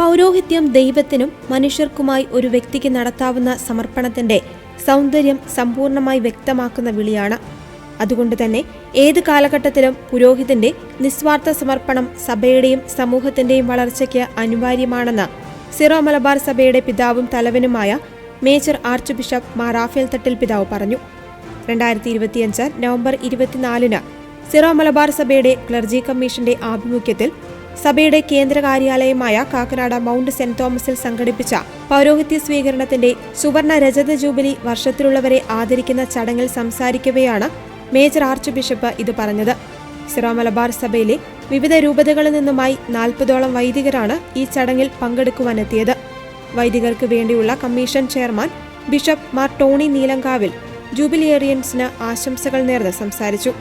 പൗരോഹിത്യം ദൈവത്തിനും മനുഷ്യർക്കുമായി ഒരു വ്യക്തിക്ക് നടത്താവുന്ന സമർപ്പണത്തിന്റെ സൗന്ദര്യം സമ്പൂർണമായി വ്യക്തമാക്കുന്ന വിളിയാണ്. അതുകൊണ്ട് തന്നെ ഏത് കാലഘട്ടത്തിലും പുരോഹിതന്റെ നിസ്വാർത്ഥ സമർപ്പണം സഭയുടെയും സമൂഹത്തിന്റെയും വളർച്ചയ്ക്ക് അനിവാര്യമാണെന്ന് സിറോ മലബാർ സഭയുടെ പിതാവും തലവനുമായ major archbishop Mar Raphael Thattil പിതാവ് പറഞ്ഞു. 2025 നവംബർ 24 സിറോ മലബാർ സഭയുടെ ക്ലർജി കമ്മീഷന്റെ ആഭിമുഖ്യത്തിൽ സഭയുടെ കേന്ദ്ര കാര്യാലയമായ കാക്കനാട് മൗണ്ട് സെന്റ് തോമസിൽ സംഘടിപ്പിച്ച പൗരോഹിത്യ സ്വീകരണത്തിന്റെ സുവർണ രജത ജൂബിലി വർഷത്തിലുള്ളവരെ ആദരിക്കുന്ന ചടങ്ങിൽ സംസാരിക്കവെയാണ് മേജർ ആർച്ച് ബിഷപ്പ് ഇത് പറഞ്ഞത്. സിറോ മലബാർ സഭയിലെ വിവിധ രൂപതകളിൽ നിന്നുമായി 40ഓളം വൈദികരാണ് ഈ ചടങ്ങിൽ പങ്കെടുക്കുവാനെത്തിയത്. വൈദികർക്ക് വേണ്ടിയുള്ള commission chairman bishop Mar Tony Neelankavil ജൂബിലിയേറിയൻസിന് ആശംസകൾ നേർന്ന് സംസാരിച്ചു.